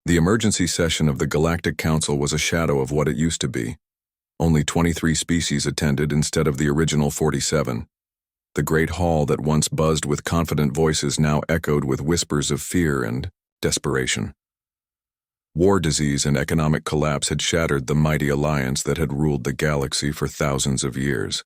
The emergency session of the Galactic Council was a shadow of what it used to be. Only 23 species attended instead of the original 47. The great hall that once buzzed with confident voices now echoed with whispers of fear and desperation. War, disease, and economic collapse had shattered the mighty alliance that had ruled the galaxy for thousands of years.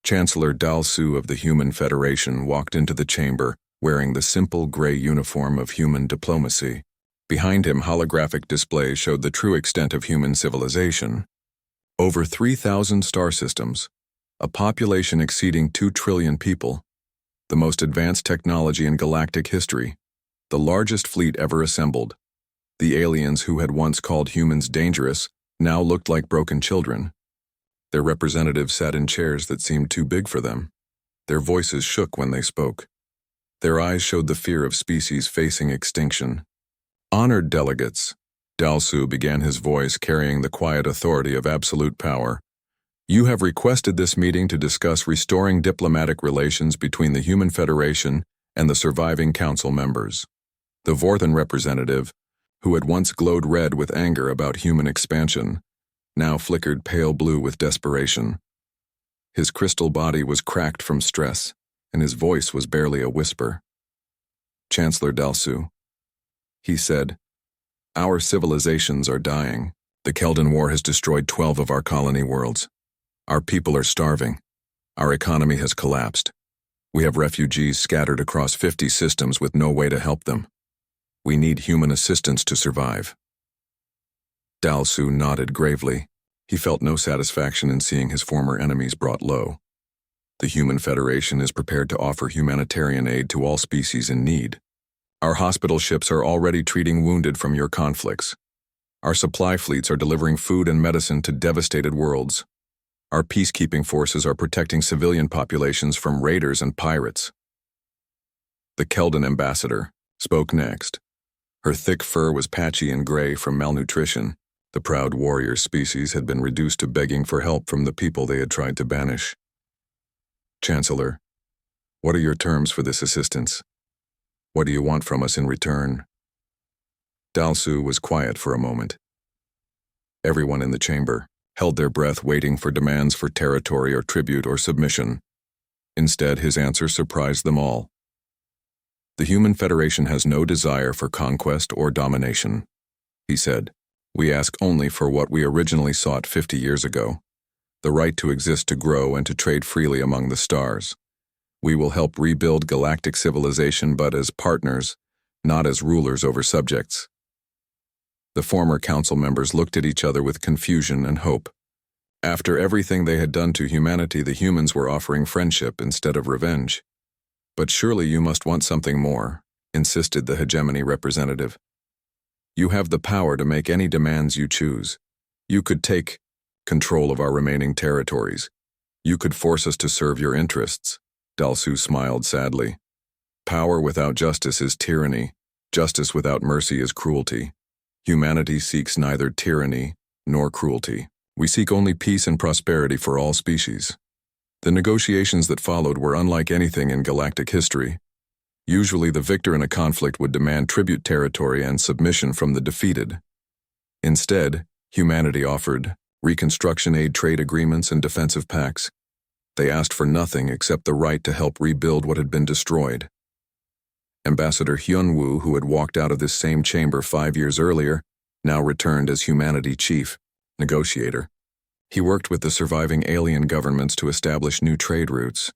Chancellor Dalsu of the Human Federation walked into the chamber wearing the simple gray uniform of human diplomacy. Behind him, holographic displays showed the true extent of human civilization. Over 3,000 star systems, a population exceeding 2 trillion people, the most advanced technology in galactic history, the largest fleet ever assembled. The aliens who had once called humans dangerous now looked like broken children. Their representatives sat in chairs that seemed too big for them. Their voices shook when they spoke. Their eyes showed the fear of species facing extinction. Honored delegates, Dalsu began his voice carrying the quiet authority of absolute power. You have requested this meeting to discuss restoring diplomatic relations between the Human Federation and the surviving council members. The Vorthan representative, who had once glowed red with anger about human expansion, now flickered pale blue with desperation. His crystal body was cracked from stress, and his voice was barely a whisper. Chancellor Dalsu, he said, our civilizations are dying. The Keldan War has destroyed 12 of our colony worlds. Our people are starving. Our economy has collapsed. We have refugees scattered across 50 systems with no way to help them. We need human assistance to survive. Dalsu nodded gravely. He felt no satisfaction in seeing his former enemies brought low. The Human Federation is prepared to offer humanitarian aid to all species in need. Our hospital ships are already treating wounded from your conflicts. Our supply fleets are delivering food and medicine to devastated worlds. Our peacekeeping forces are protecting civilian populations from raiders and pirates. The Keldan ambassador spoke next. Her thick fur was patchy and gray from malnutrition. The proud warrior species had been reduced to begging for help from the people they had tried to banish. Chancellor, what are your terms for this assistance? What do you want from us in return? Dalsu was quiet for a moment. Everyone in the chamber held their breath waiting for demands for territory or tribute or submission. Instead, his answer surprised them all. The Human Federation has no desire for conquest or domination, he said. We ask only for what we originally sought 50 years ago, the right to exist, to grow, and to trade freely among the stars. We will help rebuild galactic civilization, but as partners, not as rulers over subjects. The former council members looked at each other with confusion and hope. After everything they had done to humanity, the humans were offering friendship instead of revenge. But surely you must want something more, insisted the hegemony representative. You have the power to make any demands you choose. You could take control of our remaining territories. You could force us to serve your interests. Dalsu smiled sadly. Power without justice is tyranny. Justice without mercy is cruelty. Humanity seeks neither tyranny nor cruelty. We seek only peace and prosperity for all species. The negotiations that followed were unlike anything in galactic history. Usually the victor in a conflict would demand tribute territory and submission from the defeated. Instead, humanity offered reconstruction aid, trade agreements, and defensive pacts. They asked for nothing except the right to help rebuild what had been destroyed. Ambassador Hyunwoo, who had walked out of this same chamber 5 years earlier, now returned as humanity chief negotiator. He worked with the surviving alien governments to establish new trade routes.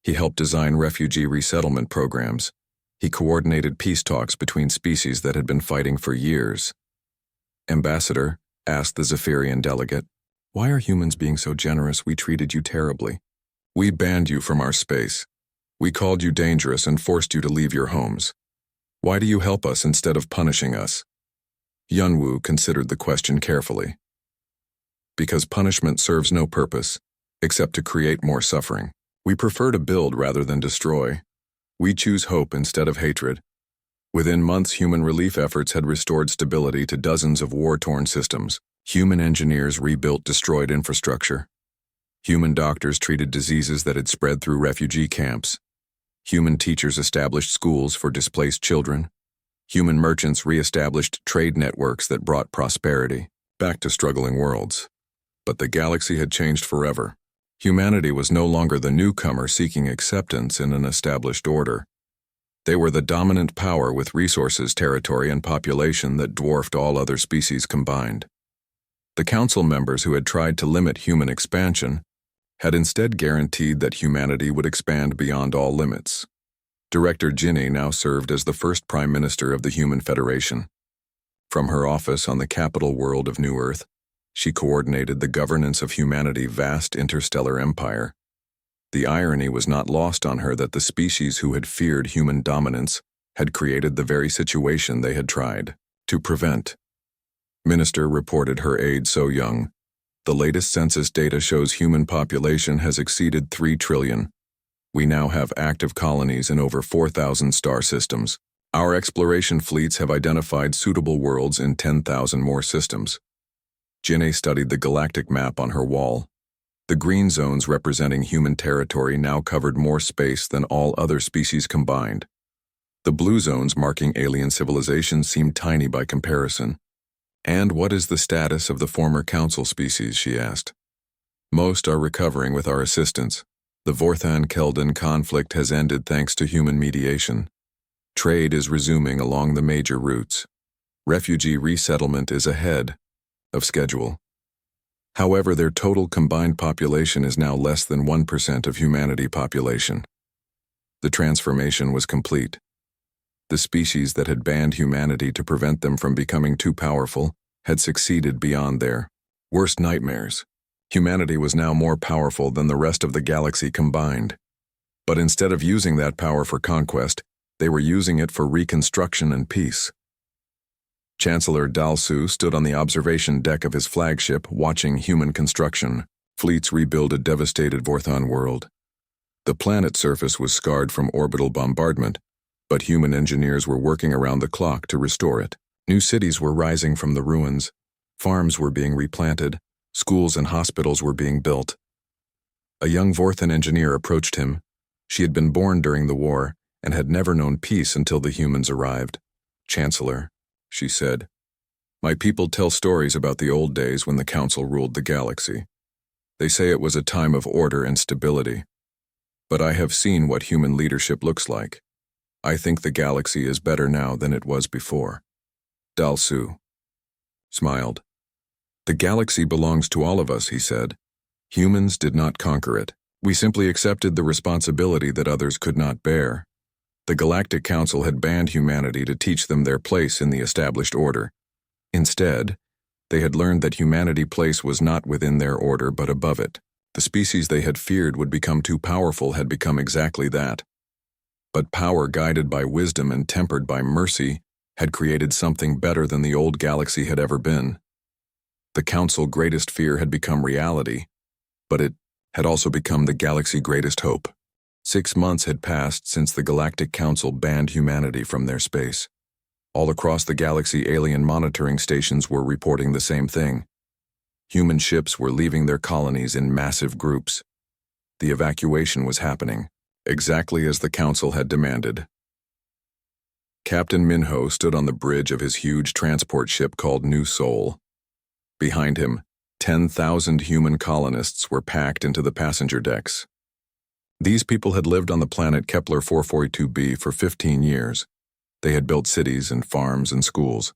He helped design refugee resettlement programs. He coordinated peace talks between species that had been fighting for years. Ambassador, asked the Zephyrian delegate, why are humans being so generous? We treated you terribly. We banned you from our space. We called you dangerous and forced you to leave your homes. Why do you help us instead of punishing us? Hyunwoo considered the question carefully. Because punishment serves no purpose, except to create more suffering. We prefer to build rather than destroy. We choose hope instead of hatred. Within months, human relief efforts had restored stability to dozens of war-torn systems. Human engineers rebuilt destroyed infrastructure. Human doctors treated diseases that had spread through refugee camps. Human teachers established schools for displaced children. Human merchants re-established trade networks that brought prosperity back to struggling worlds. But the galaxy had changed forever. Humanity was no longer the newcomer seeking acceptance in an established order. They were the dominant power with resources, territory, and population that dwarfed all other species combined. The council members who had tried to limit human expansion had instead guaranteed that humanity would expand beyond all limits. Director Ginny now served as the first Prime Minister of the Human Federation. From her office on the capital world of New Earth, she coordinated the governance of humanity's vast interstellar empire. The irony was not lost on her that the species who had feared human dominance had created the very situation they had tried to prevent. Minister reported her aide so young. The latest census data shows human population has exceeded 3 trillion. We now have active colonies in over 4,000 star systems. Our exploration fleets have identified suitable worlds in 10,000 more systems. Ginny studied the galactic map on her wall. The green zones representing human territory now covered more space than all other species combined. The blue zones marking alien civilizations seemed tiny by comparison. And what is the status of the former council species, she asked. Most are recovering with our assistance. The Vorthan-Keldon conflict has ended thanks to human mediation. Trade is resuming along the major routes. Refugee resettlement is ahead of schedule. However, their total combined population is now less than 1% of humanity population. The transformation was complete. The species that had banned humanity to prevent them from becoming too powerful had succeeded beyond their worst nightmares. Humanity was now more powerful than the rest of the galaxy combined. But instead of using that power for conquest, they were using it for reconstruction and peace. Chancellor Dalsu stood on the observation deck of his flagship watching human construction fleets rebuild a devastated Vorthan world. The planet's surface was scarred from orbital bombardment, but human engineers were working around the clock to restore it. New cities were rising from the ruins, farms were being replanted, schools and hospitals were being built. A young Vorthan engineer approached him. She had been born during the war and had never known peace until the humans arrived. "Chancellor," she said, "my people tell stories about the old days when the Council ruled the galaxy. They say it was a time of order and stability. But I have seen what human leadership looks like. I think the galaxy is better now than it was before." Dalsu smiled. "The galaxy belongs to all of us," he said. "Humans did not conquer it. We simply accepted the responsibility that others could not bear. The Galactic Council had banned humanity to teach them their place in the established order. Instead, they had learned that humanity's place was not within their order but above it. The species they had feared would become too powerful had become exactly that. But power guided by wisdom and tempered by mercy had created something better than the old galaxy had ever been. The Council's greatest fear had become reality, but it had also become the galaxy's greatest hope. 6 months had passed since the Galactic Council banned humanity from their space. All across the galaxy, alien monitoring stations were reporting the same thing. Human ships were leaving their colonies in massive groups. The evacuation was happening, exactly as the Council had demanded. Captain Minho stood on the bridge of his huge transport ship called New Soul. Behind him, 10,000 human colonists were packed into the passenger decks. These people had lived on the planet Kepler 442b for 15 years. They had built cities and farms and schools.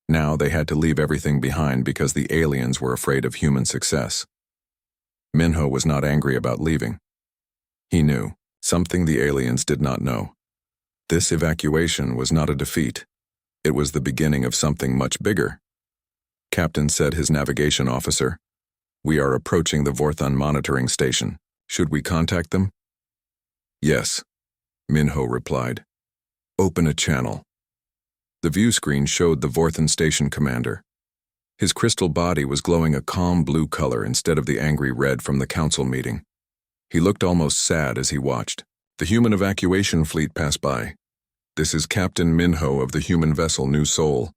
Now they had to leave everything behind because the aliens were afraid of human success. Minho was not angry about leaving. He knew something the aliens did not know. This evacuation was not a defeat. It was the beginning of something much bigger. Captain said his navigation officer, "We are approaching the Vorthan monitoring station. Should we contact them?" "Yes," Minho replied. "Open a channel." The view screen showed the Vorthan station commander. His crystal body was glowing a calm blue color instead of the angry red from the council meeting. He looked almost sad as he watched. The human evacuation fleet passed by. "This is Captain Minho of the human vessel New Soul,"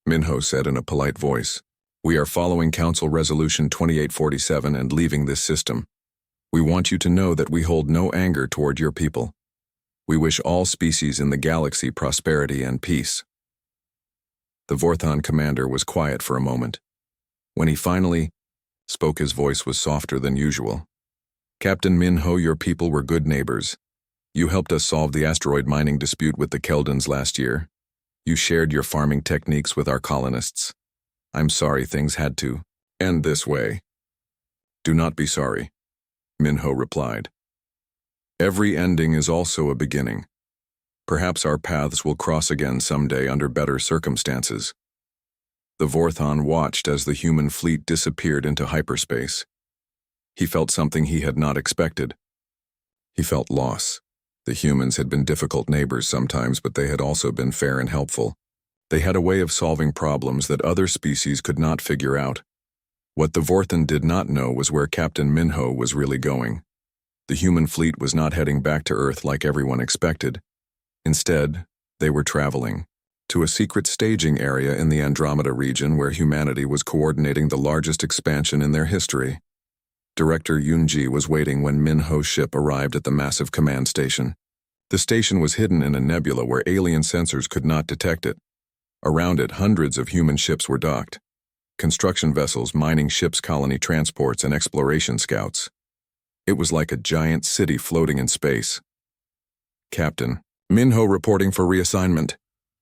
Minho said in a polite voice. "We are following Council Resolution 2847 and leaving this system. We want you to know that we hold no anger toward your people. We wish all species in the galaxy prosperity and peace." The Vorthon commander was quiet for a moment. When he finally spoke, his voice was softer than usual. "Captain Minho, your people were good neighbors. You helped us solve the asteroid mining dispute with the Keldons last year. You shared your farming techniques with our colonists. I'm sorry things had to end this way." "Do not be sorry," Minho replied. "Every ending is also a beginning. Perhaps our paths will cross again someday under better circumstances." The Vorthon watched as the human fleet disappeared into hyperspace. He felt something he had not expected. He felt loss. The humans had been difficult neighbors sometimes, but they had also been fair and helpful. They had a way of solving problems that other species could not figure out. What the Vorthon did not know was where Captain Minho was really going. The human fleet was not heading back to Earth like everyone expected. Instead, they were traveling to a secret staging area in the Andromeda region where humanity was coordinating the largest expansion in their history. Director Yunji was waiting when Minho's ship arrived at the massive command station. The station was hidden in a nebula where alien sensors could not detect it. Around it, hundreds of human ships were docked. Construction vessels, mining ships, colony transports, and exploration scouts. It was like a giant city floating in space. "Captain Minho reporting for reassignment,"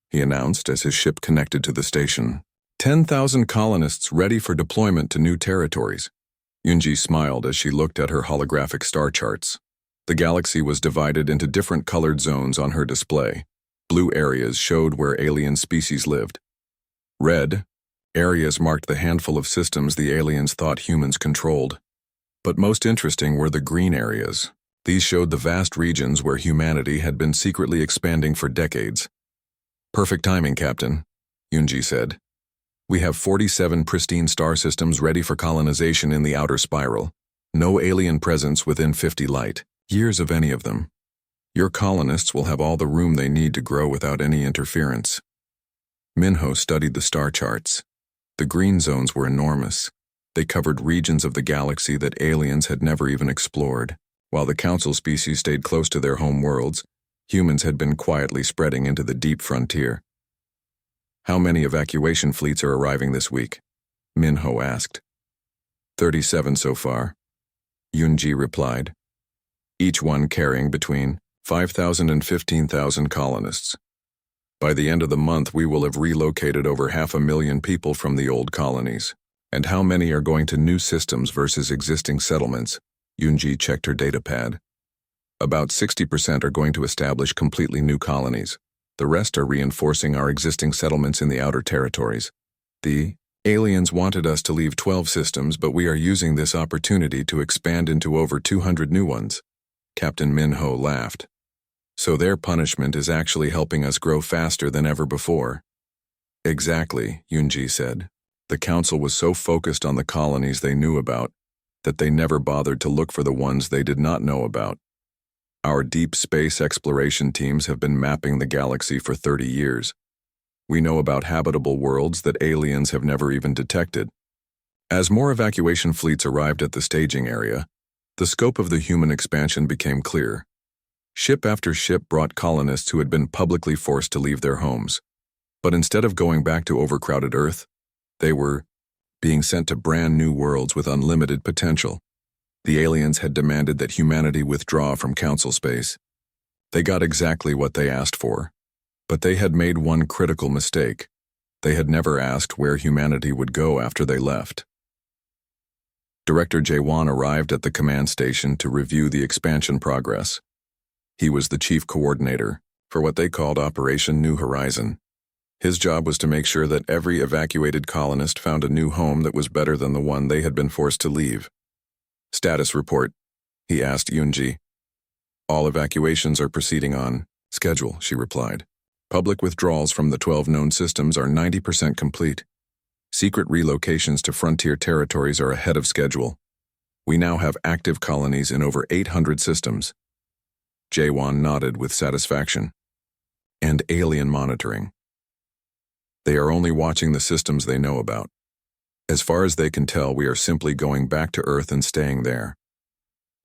he announced as his ship connected to the station. 10,000 colonists ready for deployment to new territories." Yunji smiled as she looked at her holographic star charts. The galaxy was divided into different colored zones on her display. Blue areas showed where alien species lived. Red areas marked the handful of systems the aliens thought humans controlled. But most interesting were the green areas. These showed the vast regions where humanity had been secretly expanding for decades. "Perfect timing, Captain," Yunji said. "We have 47 pristine star systems ready for colonization in the outer spiral. No alien presence within 50 light years of any of them. Your colonists will have all the room they need to grow without any interference." Minho studied the star charts. The green zones were enormous. They covered regions of the galaxy that aliens had never even explored. While the Council species stayed close to their home worlds, humans had been quietly spreading into the deep frontier. "How many evacuation fleets are arriving this week?" Minho asked. 37 so far," Yunji replied. "Each one carrying between 5,000 and 15,000 colonists. By the end of the month, we will have relocated over 500,000 people from the old colonies. And how many are going to new systems versus existing settlements?" Yunji checked her datapad. "About 60% are going to establish completely new colonies. The rest are reinforcing our existing settlements in the outer territories. The aliens wanted us to leave 12 systems, but we are using this opportunity to expand into over 200 new ones." Captain Minho laughed. "So their punishment is actually helping us grow faster than ever before." "Exactly," Yunji said. "The Council was so focused on the colonies they knew about that they never bothered to look for the ones they did not know about. Our deep space exploration teams have been mapping the galaxy for 30 years. We know about habitable worlds that aliens have never even detected." As more evacuation fleets arrived at the staging area, the scope of the human expansion became clear. Ship after ship brought colonists who had been publicly forced to leave their homes. But instead of going back to overcrowded Earth, they were being sent to brand new worlds with unlimited potential. The aliens had demanded that humanity withdraw from Council space. They got exactly what they asked for. But they had made one critical mistake. They had never asked where humanity would go after they left. Director Jaewon arrived at the command station to review the expansion progress. He was the chief coordinator for what they called Operation New Horizon. His job was to make sure that every evacuated colonist found a new home that was better than the one they had been forced to leave. "Status report," he asked Yunji. "All evacuations are proceeding on schedule," she replied. "Public withdrawals from the 12 known systems are 90% complete. Secret relocations to frontier territories are ahead of schedule. We now have active colonies in over 800 systems." Jaewon nodded with satisfaction. "And alien monitoring. They are only watching the systems they know about. As far as they can tell, we are simply going back to Earth and staying there."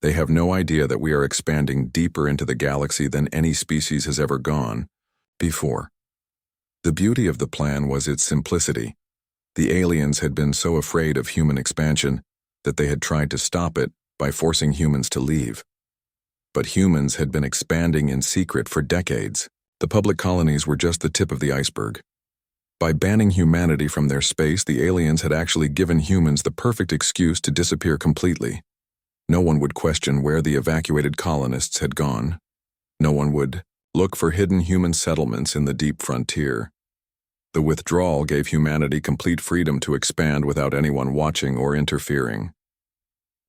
They have no idea that we are expanding deeper into the galaxy than any species has ever gone before. The beauty of the plan was its simplicity. The aliens had been so afraid of human expansion that they had tried to stop it by forcing humans to leave. But humans had been expanding in secret for decades. The public colonies were just the tip of the iceberg. By banning humanity from their space, the aliens had actually given humans the perfect excuse to disappear completely. No one would question where the evacuated colonists had gone. No one would look for hidden human settlements in the deep frontier. The withdrawal gave humanity complete freedom to expand without anyone watching or interfering.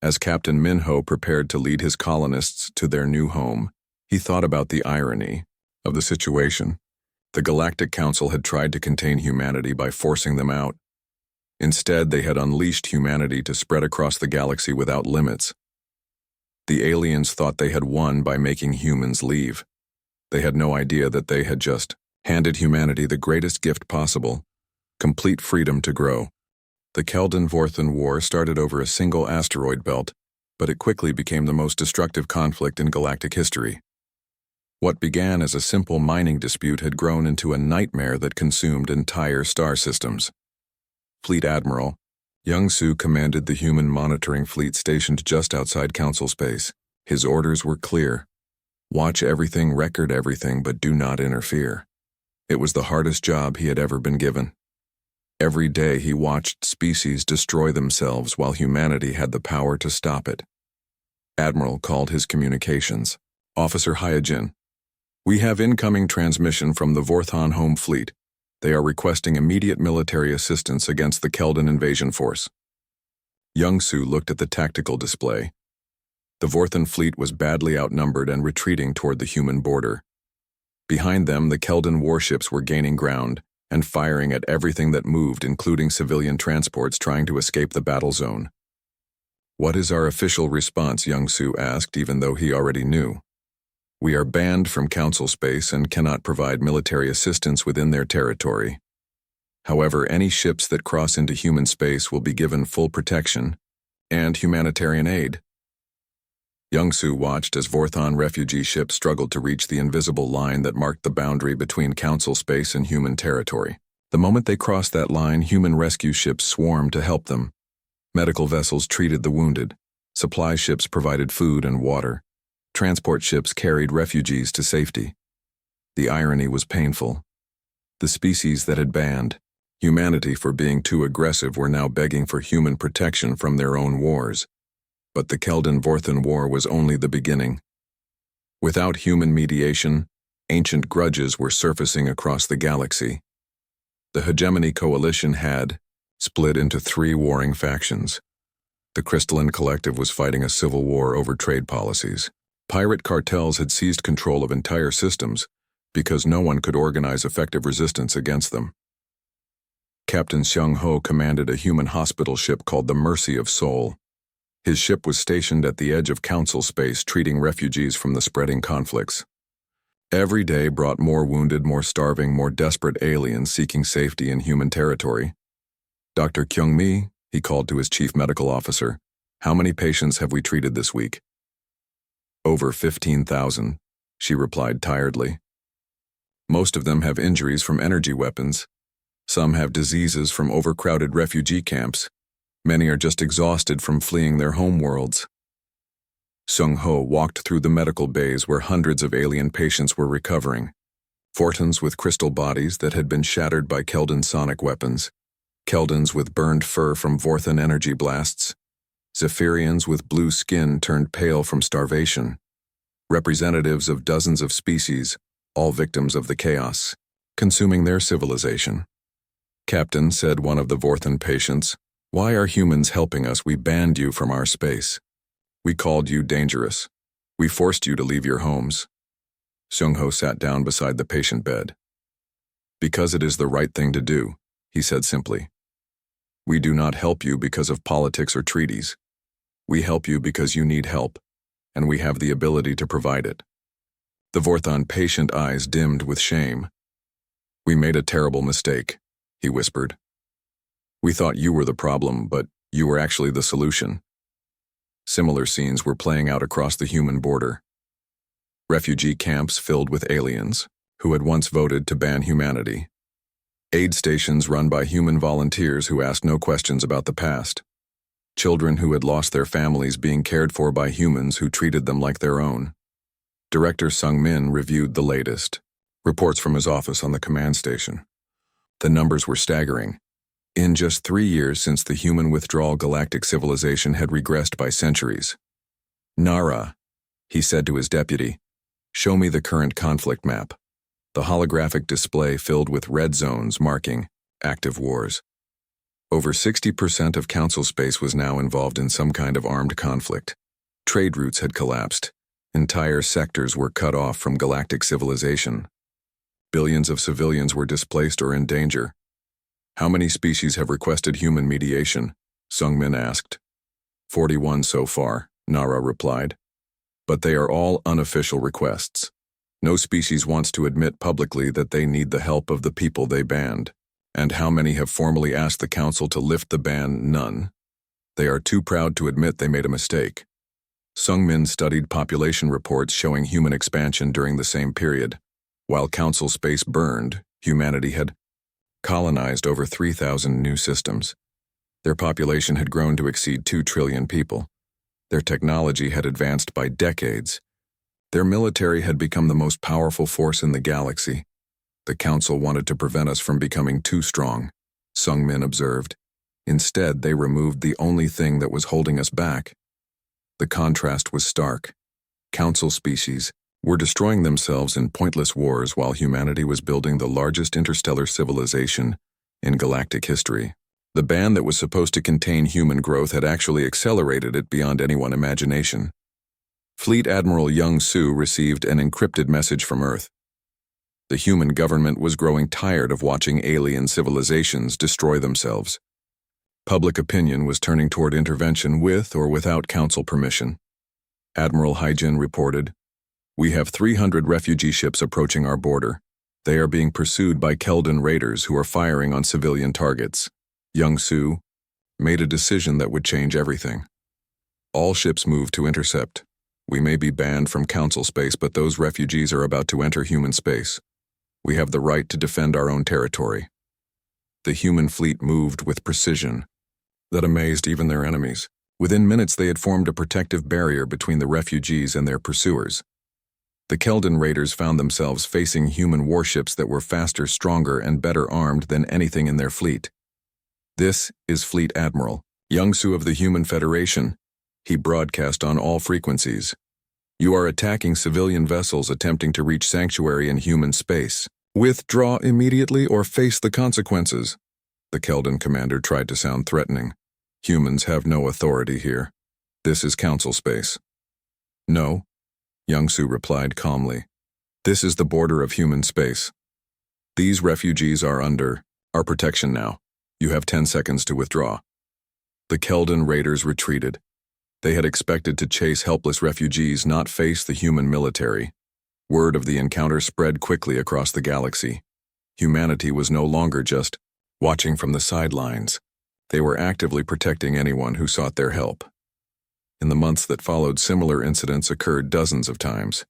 As Captain Minho prepared to lead his colonists to their new home, he thought about the irony of the situation. The Galactic Council had tried to contain humanity by forcing them out. Instead, they had unleashed humanity to spread across the galaxy without limits. The aliens thought they had won by making humans leave. They had no idea that they had just handed humanity the greatest gift possible: complete freedom to grow. The Keldon-Vorthan War started over a single asteroid belt, but it quickly became the most destructive conflict in galactic history. What began as a simple mining dispute had grown into a nightmare that consumed entire star systems. Fleet Admiral Young-Soo commanded the human monitoring fleet stationed just outside Council space. His orders were clear: watch everything, record everything, but do not interfere. It was the hardest job he had ever been given. Every day he watched species destroy themselves while humanity had the power to stop it. Admiral called his communications. Officer Hyojin, we have incoming transmission from the Vorthan Home Fleet. They are requesting immediate military assistance against the Keldon invasion force. Young-Soo looked at the tactical display. The Vorthan fleet was badly outnumbered and retreating toward the human border. Behind them, the Keldon warships were gaining ground and firing at everything that moved, including civilian transports trying to escape the battle zone. What is our official response? Young-Soo asked, even though he already knew. We are banned from Council space and cannot provide military assistance within their territory. However, any ships that cross into human space will be given full protection and humanitarian aid. Young-Soo watched as Vorthan refugee ships struggled to reach the invisible line that marked the boundary between Council space and human territory. The moment they crossed that line, human rescue ships swarmed to help them. Medical vessels treated the wounded. Supply ships provided food and water. Transport ships carried refugees to safety. The irony was painful. The species that had banned humanity for being too aggressive were now begging for human protection from their own wars. But the Keldon-Vorthan War was only the beginning. Without human mediation, ancient grudges were surfacing across the galaxy. The Hegemony Coalition had split into 3 warring factions. The Crystalline Collective was fighting a civil war over trade policies. Pirate cartels had seized control of entire systems because no one could organize effective resistance against them. Captain Seung-ho commanded a human hospital ship called the Mercy of Seoul. His ship was stationed at the edge of Council space, treating refugees from the spreading conflicts. Every day brought more wounded, more starving, more desperate aliens seeking safety in human territory. Dr. Kyung-mi, he called to his chief medical officer, how many patients have we treated this week? Over 15,000, she replied tiredly. Most of them have injuries from energy weapons. Some have diseases from overcrowded refugee camps. Many are just exhausted from fleeing their homeworlds. Seung-ho walked through the medical bays where hundreds of alien patients were recovering. Vortans with crystal bodies that had been shattered by Keldon sonic weapons. Keldons with burned fur from Vorthan energy blasts. Zephyrians with blue skin turned pale from starvation. Representatives of dozens of species, all victims of the chaos, consuming their civilization. Captain, said one of the Vorthan patients, why are humans helping us? We banned you from our space. We called you dangerous. We forced you to leave your homes. Seung-ho sat down beside the patient bed. Because it is the right thing to do, he said simply. We do not help you because of politics or treaties. We help you because you need help, and we have the ability to provide it. The Vorthan patient eyes dimmed with shame. We made a terrible mistake, he whispered. We thought you were the problem, but you were actually the solution. Similar scenes were playing out across the human border. Refugee camps filled with aliens, who had once voted to ban humanity. Aid stations run by human volunteers who asked no questions about the past. Children who had lost their families being cared for by humans who treated them like their own. Director Sung Min reviewed the latest reports from his office on the command station. The numbers were staggering. In just 3 years since the human withdrawal, galactic civilization had regressed by centuries. "Nara," he said to his deputy, "show me the current conflict map." The holographic display filled with red zones marking active wars. Over 60% of council space was now involved in some kind of armed conflict. Trade routes had collapsed. Entire sectors were cut off from galactic civilization. Billions of civilians were displaced or in danger. "How many species have requested human mediation?" Sung Min asked. 41 so far, Nara replied. "But they are all unofficial requests. No species wants to admit publicly that they need the help of the people they banned. And how many have formally asked the council to lift the ban? None. They are too proud to admit they made a mistake." Sung Min studied population reports showing human expansion during the same period. While council space burned, humanity had colonized over 3,000 new systems. Their population had grown to exceed 2 trillion people. Their technology had advanced by decades. Their military had become the most powerful force in the galaxy. "The council wanted to prevent us from becoming too strong," Sung Min observed. "Instead, they removed the only thing that was holding us back." The contrast was stark. Council species were destroying themselves in pointless wars while humanity was building the largest interstellar civilization in galactic history. The ban that was supposed to contain human growth had actually accelerated it beyond anyone's imagination. Fleet Admiral Young Soo received an encrypted message from Earth. The human government was growing tired of watching alien civilizations destroy themselves. Public opinion was turning toward intervention with or without council permission. Admiral Haijin reported, "We have 300 refugee ships approaching our border. They are being pursued by Keldon raiders who are firing on civilian targets." Young Soo made a decision that would change everything. "All ships move to intercept. We may be banned from council space, but those refugees are about to enter human space. We have the right to defend our own territory." The human fleet moved with precision that amazed even their enemies. Within minutes, they had formed a protective barrier between the refugees and their pursuers. The Keldon raiders found themselves facing human warships that were faster, stronger, and better armed than anything in their fleet. "This is Fleet Admiral Young Soo of the Human Federation," he broadcast on all frequencies. "You are attacking civilian vessels attempting to reach sanctuary in human space. Withdraw immediately or face the consequences." The Keldon commander tried to sound threatening. "Humans have no authority here. This is council space." "No," Young Soo replied calmly. "This is the border of human space. These refugees are under our protection now. You have 10 seconds to withdraw." The Keldon raiders retreated. They had expected to chase helpless refugees, not face the human military. Word of the encounter spread quickly across the galaxy. Humanity was no longer just watching from the sidelines. They were actively protecting anyone who sought their help. In the months that followed, similar incidents occurred dozens of times.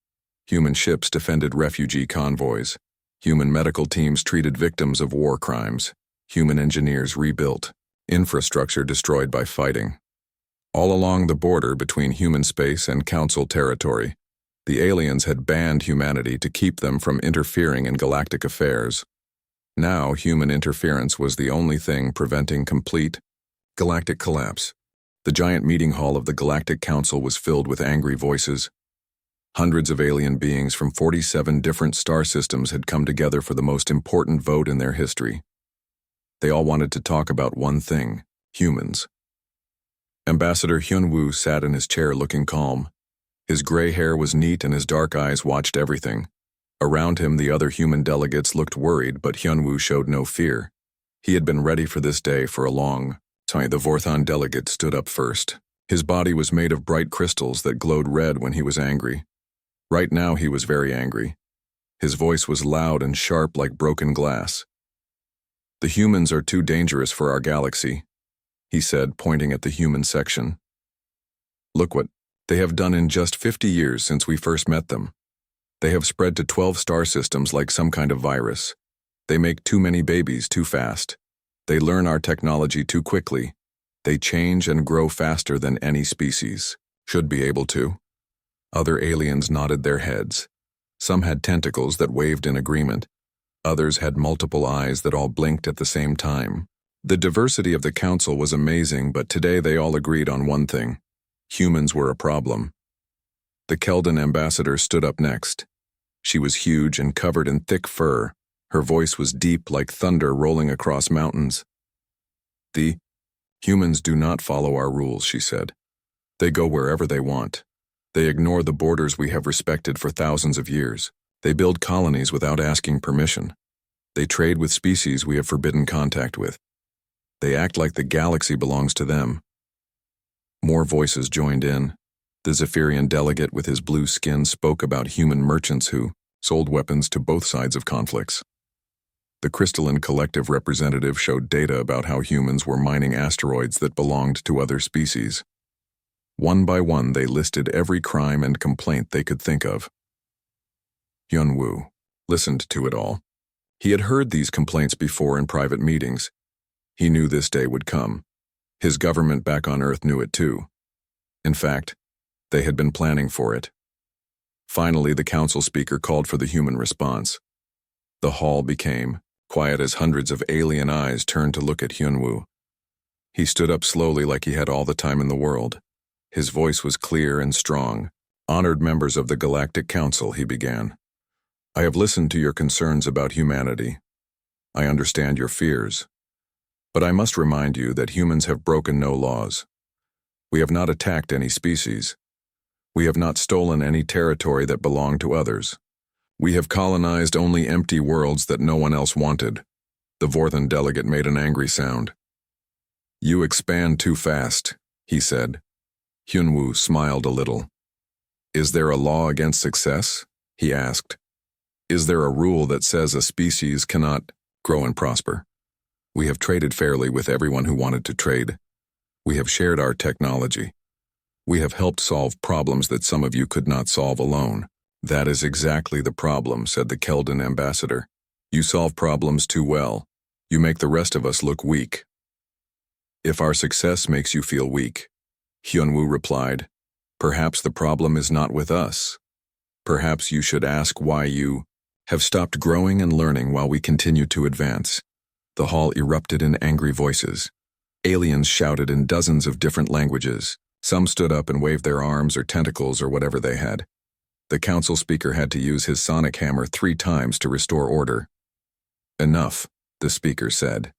Human ships defended refugee convoys. Human medical teams treated victims of war crimes. Human engineers rebuilt infrastructure destroyed by fighting. All along the border between human space and council territory, the aliens had banned humanity to keep them from interfering in galactic affairs. Now, human interference was the only thing preventing complete galactic collapse. The giant meeting hall of the Galactic Council was filled with angry voices. Hundreds of alien beings from 47 different star systems had come together for the most important vote in their history. They all wanted to talk about one thing: humans. Ambassador Hyun-woo sat in his chair looking calm. His gray hair was neat and his dark eyes watched everything. Around him, the other human delegates looked worried, but Hyun-woo showed no fear. He had been ready for this day for a long time. The Vorthon delegate stood up first. His body was made of bright crystals that glowed red when he was angry. Right now, he was very angry. His voice was loud and sharp like broken glass. "The humans are too dangerous for our galaxy," he said, pointing at the human section. Look what they have done in just 50 years since we first met them. They have spread to 12 star systems like some kind of virus. They make too many babies too fast. They learn our technology too quickly. They change and grow faster than any species should be able to. Other aliens nodded their heads. Some had tentacles that waved in agreement. Others had multiple eyes that all blinked at the same time. The diversity of the council was amazing, but today they all agreed on one thing. Humans were a problem. The Keldan ambassador stood up next. She was huge and covered in thick fur. Her voice was deep like thunder rolling across mountains. The humans do not follow our rules, she said. They go wherever they want. They ignore the borders we have respected for thousands of years. They build colonies without asking permission. They trade with species we have forbidden contact with. They act like the galaxy belongs to them. More voices joined in. The Zephyrian delegate with his blue skin spoke about human merchants who sold weapons to both sides of conflicts. The crystalline collective representative showed data about how humans were mining asteroids that belonged to other species. One by one, they listed every crime and complaint they could think of. Hyun-woo listened to it all. He had heard these complaints before in private meetings. He knew this day would come. His government back on Earth knew it too. In fact, they had been planning for it. Finally, the council speaker called for the human response. The hall became quiet as hundreds of alien eyes turned to look at Hyun-woo. He stood up slowly like he had all the time in the world. His voice was clear and strong. Honored members of the Galactic Council, he began. I have listened to your concerns about humanity. I understand your fears. But I must remind you that humans have broken no laws. We have not attacked any species. We have not stolen any territory that belonged to others. We have colonized only empty worlds that no one else wanted. The Vorthan delegate made an angry sound. You expand too fast, he said. Hyun-woo smiled a little. Is there a law against success? He asked. Is there a rule that says a species cannot grow and prosper? We have traded fairly with everyone who wanted to trade. We have shared our technology. We have helped solve problems that some of you could not solve alone. That is exactly the problem, said the Keldan ambassador. You solve problems too well. You make the rest of us look weak. If our success makes you feel weak, Hyun-woo replied, perhaps the problem is not with us. Perhaps you should ask why you have stopped growing and learning while we continue to advance. The hall erupted in angry voices. Aliens shouted in dozens of different languages. Some stood up and waved their arms or tentacles or whatever they had. The council speaker had to use his sonic hammer 3 times to restore order. Enough, the speaker said.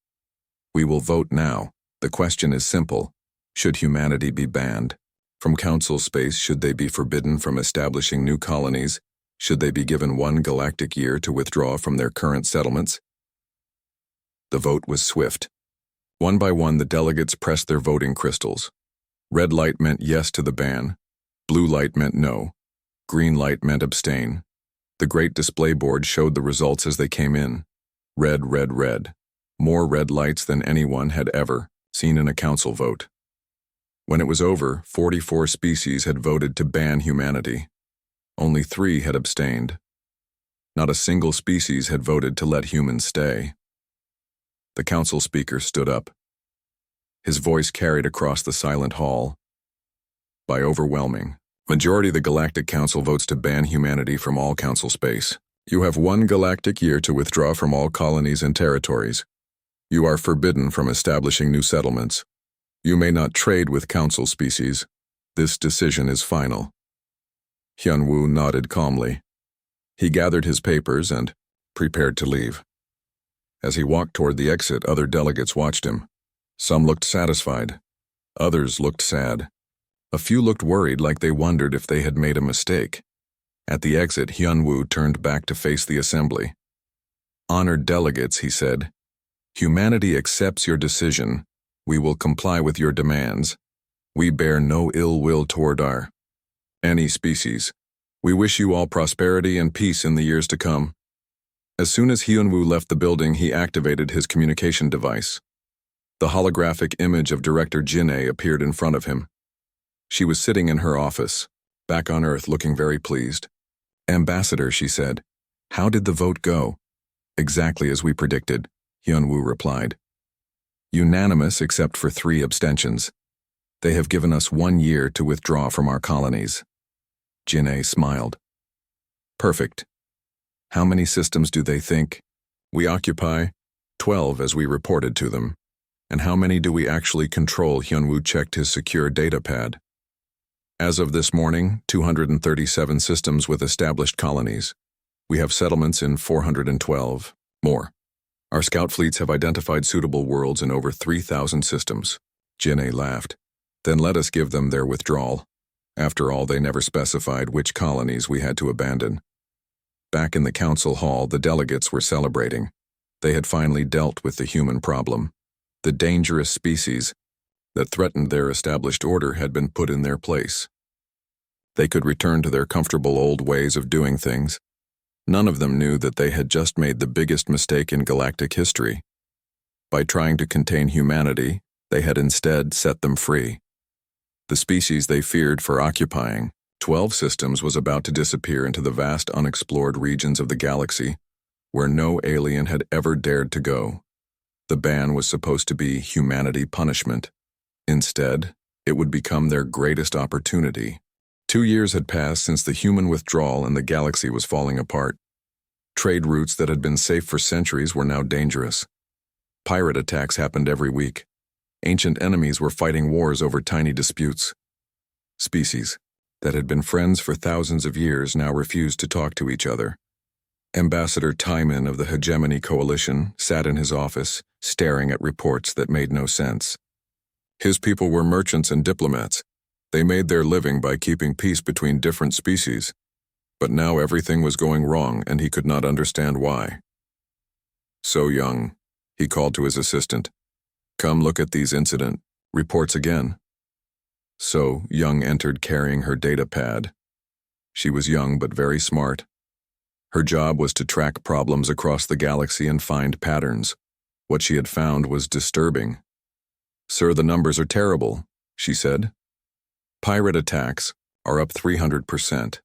We will vote now. The question is simple. Should humanity be banned? From council space, should they be forbidden from establishing new colonies? Should they be given 1 galactic year to withdraw from their current settlements? The vote was swift. One by one, the delegates pressed their voting crystals. Red light meant yes to the ban. Blue light meant no. Green light meant abstain. The great display board showed the results as they came in. Red, red, red. More red lights than anyone had ever seen in a council vote. When it was over, 44 species had voted to ban humanity. Only 3 had abstained. Not a single species had voted to let humans stay. The council speaker stood up. His voice carried across the silent hall. By overwhelming majority, the Galactic Council votes to ban humanity from all council space. You have 1 galactic year to withdraw from all colonies and territories. You are forbidden from establishing new settlements. You may not trade with council species. This decision is final. Hyun-woo nodded calmly. He gathered his papers and prepared to leave. As he walked toward the exit, other delegates watched him. Some looked satisfied. Others looked sad. A few looked worried, like they wondered if they had made a mistake. At the exit, Hyun-woo turned back to face the assembly. Honored delegates, he said, humanity accepts your decision. We will comply with your demands. We bear no ill will toward any species. We wish you all prosperity and peace in the years to come. As soon as Hyun-woo left the building, he activated his communication device. The holographic image of Director Jin-ae appeared in front of him. She was sitting in her office, back on Earth, looking very pleased. "Ambassador," she said, "how did the vote go?" "Exactly as we predicted," Hyunwoo replied. "Unanimous except for 3 abstentions. They have given us 1 year to withdraw from our colonies." Jin-A smiled. "Perfect. How many systems do they think?" "We occupy 12 as we reported to them." "And how many do we actually control?" Hyunwoo checked his secure data pad. "As of this morning, 237 systems with established colonies. We have settlements in 412 more. Our scout fleets have identified suitable worlds in over 3,000 systems." Jin-A laughed. "Then let us give them their withdrawal. After all, they never specified which colonies we had to abandon." Back in the council hall, the delegates were celebrating. They had finally dealt with the human problem. The dangerous species that threatened their established order had been put in their place. They could return to their comfortable old ways of doing things. None of them knew that they had just made the biggest mistake in galactic history. By trying to contain humanity, they had instead set them free. The species they feared for occupying 12 systems was about to disappear into the vast unexplored regions of the galaxy, where no alien had ever dared to go. The ban was supposed to be humanity punishment. Instead, it would become their greatest opportunity. 2 years had passed since the human withdrawal and the galaxy was falling apart. Trade routes that had been safe for centuries were now dangerous. Pirate attacks happened every week. Ancient enemies were fighting wars over tiny disputes. Species that had been friends for thousands of years now refused to talk to each other. Ambassador Taiman of the Hegemony Coalition sat in his office, staring at reports that made no sense. His people were merchants and diplomats. They made their living by keeping peace between different species. But now everything was going wrong, and he could not understand why. "So Young," he called to his assistant, "come look at these incident reports again." So Young entered carrying her data pad. She was young but very smart. Her job was to track problems across the galaxy and find patterns. What she had found was disturbing. "Sir, the numbers are terrible," she said. "Pirate attacks are up 300%.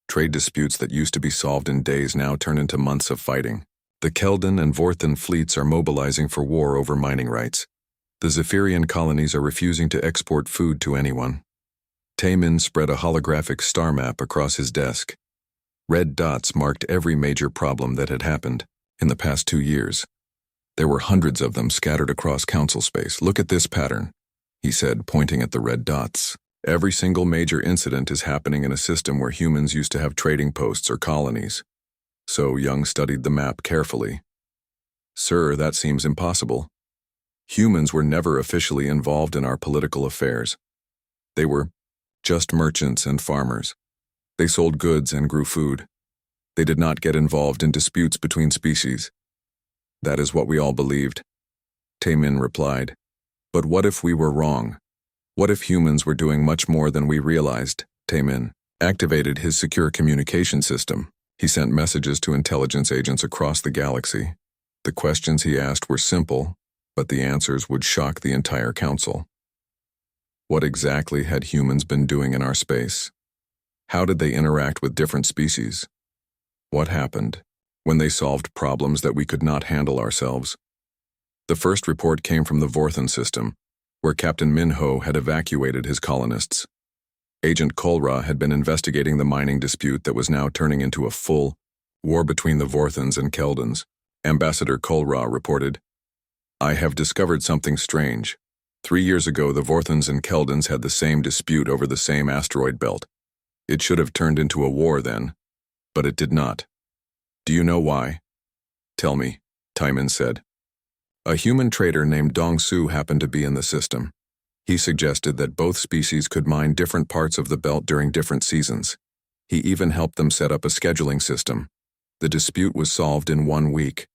Trade disputes that used to be solved in days now turn into months of fighting. The Keldan and Vorthan fleets are mobilizing for war over mining rights. The Zephyrian colonies are refusing to export food to anyone." Taemin spread a holographic star map across his desk. Red dots marked every major problem that had happened in the past 2 years. There were hundreds of them scattered across council space. "Look at this pattern," he said, pointing at the red dots. "Every single major incident is happening in a system where humans used to have trading posts or colonies." So Young studied the map carefully. "Sir, that seems impossible. Humans were never officially involved in our political affairs. They were just merchants and farmers. They sold goods and grew food. They did not get involved in disputes between species." "That is what we all believed," Taemin replied. "But what if we were wrong? What if humans were doing much more than we realized?" Taemin activated his secure communication system. He sent messages to intelligence agents across the galaxy. The questions he asked were simple, but the answers would shock the entire council. What exactly had humans been doing in our space? How did they interact with different species? What happened when they solved problems that we could not handle ourselves? The first report came from the Vorthan system, where Captain Minho had evacuated his colonists. Agent Kolra had been investigating the mining dispute that was now turning into a full war between the Vorthans and Keldans. Ambassador Kolra reported, "I have discovered something strange. 3 years ago, the Vorthans and Keldans had the same dispute over the same asteroid belt. It should have turned into a war then, but it did not. Do you know why?" "Tell me," Taiman said. "A human trader named Dong-Su happened to be in the system. He suggested that both species could mine different parts of the belt during different seasons. He even helped them set up a scheduling system. The dispute was solved in 1 week.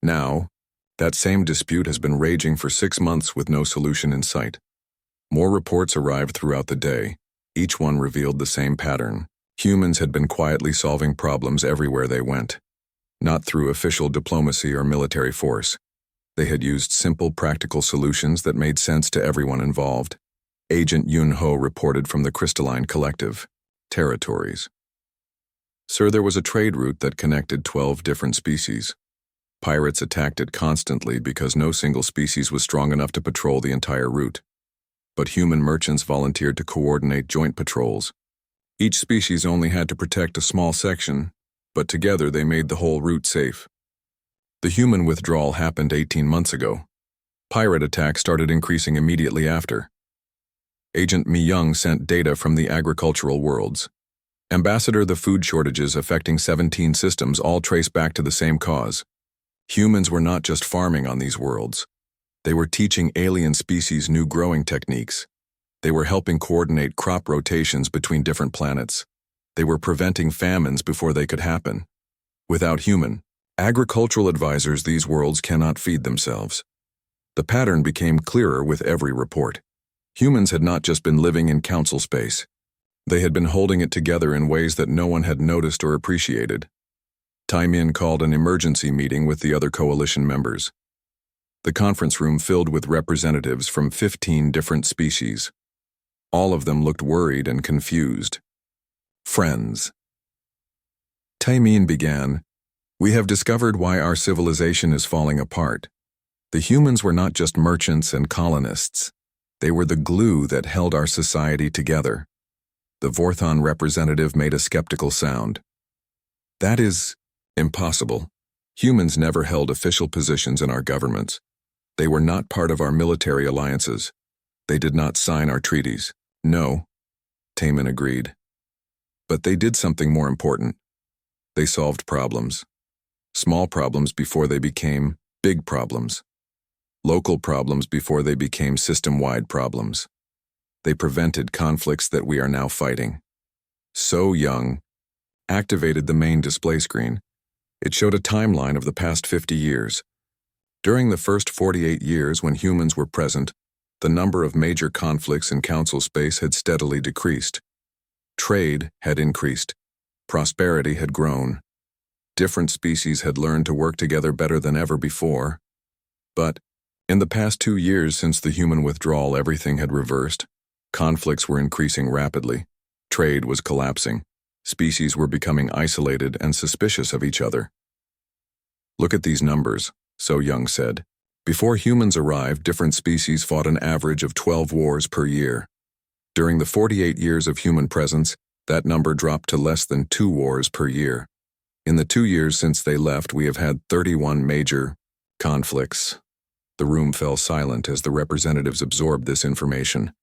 Now, that same dispute has been raging for 6 months with no solution in sight. More reports arrived throughout the day. Each one revealed the same pattern. Humans had been quietly solving problems everywhere they went. Not through official diplomacy or military force. They had used simple, practical solutions that made sense to everyone involved. Agent Yun-ho reported from the Crystalline Collective, Territories. Sir, there was a trade route that connected 12 different species. Pirates attacked it constantly because no single species was strong enough to patrol the entire route. But human merchants volunteered to coordinate joint patrols. Each species only had to protect a small section, but together they made the whole route safe. The human withdrawal happened 18 months ago. Pirate attacks started increasing immediately after. Agent Mi-young sent data from the agricultural worlds. Ambassador, the food shortages affecting 17 systems all trace back to the same cause. Humans were not just farming on these worlds. They were teaching alien species new growing techniques. They were helping coordinate crop rotations between different planets. They were preventing famines before they could happen. Without human, agricultural advisors, these worlds cannot feed themselves. The pattern became clearer with every report. Humans had not just been living in council space. They had been holding it together in ways that no one had noticed or appreciated. Tai-min called an emergency meeting with the other coalition members. The conference room filled with representatives from 15 different species. All of them looked worried and confused. Friends. Tai-min began, "We have discovered why our civilization is falling apart. The humans were not just merchants and colonists. They were the glue that held our society together." The Vorthon representative made a skeptical sound. "That is impossible. Humans never held official positions in our governments. They were not part of our military alliances. They did not sign our treaties." "No," Tai-min agreed. "But they did something more important. They solved problems. Small problems before they became big problems. Local problems before they became system-wide problems. They prevented conflicts that we are now fighting." So Young activated the main display screen. It showed a timeline of the past 50 years. During the first 48 years when humans were present, the number of major conflicts in council space had steadily decreased. Trade had increased. Prosperity had grown. Different species had learned to work together better than ever before. But in the past 2 years since the human withdrawal, everything had reversed. Conflicts were increasing rapidly. Trade was collapsing. Species were becoming isolated and suspicious of each other. "Look at these numbers," So Young said. "Before humans arrived, different species fought an average of 12 wars per year. During the 48 years of human presence, that number dropped to less than 2 wars per year. In the 2 years since they left, we have had 31 major conflicts." The room fell silent as the representatives absorbed this information.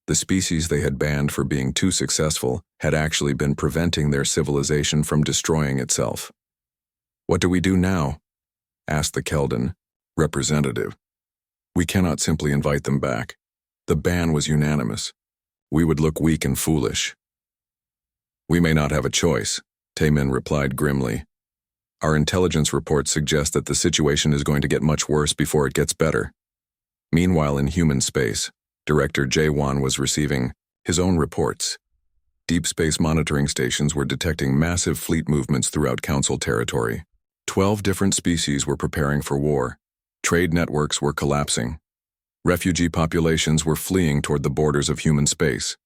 The species they had banned for being too successful had actually been preventing their civilization from destroying itself. "What do we do now?" asked the Keldan representative. "We cannot simply invite them back. The ban was unanimous. We would look weak and foolish." "We may not have a choice," Tai-min replied grimly. "Our intelligence reports suggest that the situation is going to get much worse before it gets better." Meanwhile, in human space, Director Jae-won was receiving his own reports. Deep space monitoring stations were detecting massive fleet movements throughout Council territory. 12 different species were preparing for war. Trade networks were collapsing. Refugee populations were fleeing toward the borders of human space.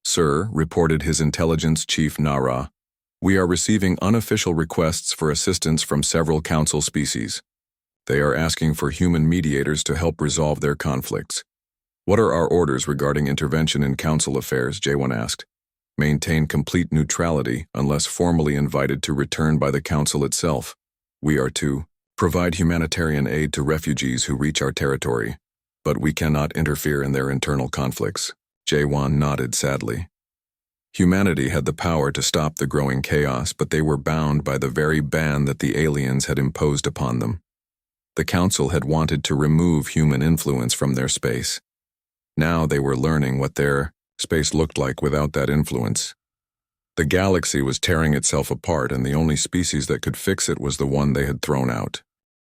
"Sir," reported his intelligence chief Nara, "we are receiving unofficial requests for assistance from several Council species. They are asking for human mediators to help resolve their conflicts." "What are our orders regarding intervention in Council affairs?" Jae-won asked. "Maintain complete neutrality unless formally invited to return by the Council itself. We are to provide humanitarian aid to refugees who reach our territory, but we cannot interfere in their internal conflicts." Jae-won nodded sadly. Humanity had the power to stop the growing chaos, but they were bound by the very ban that the aliens had imposed upon them. The Council had wanted to remove human influence from their space. Now they were learning what their space looked like without that influence. The galaxy was tearing itself apart, and the only species that could fix it was the one they had thrown out.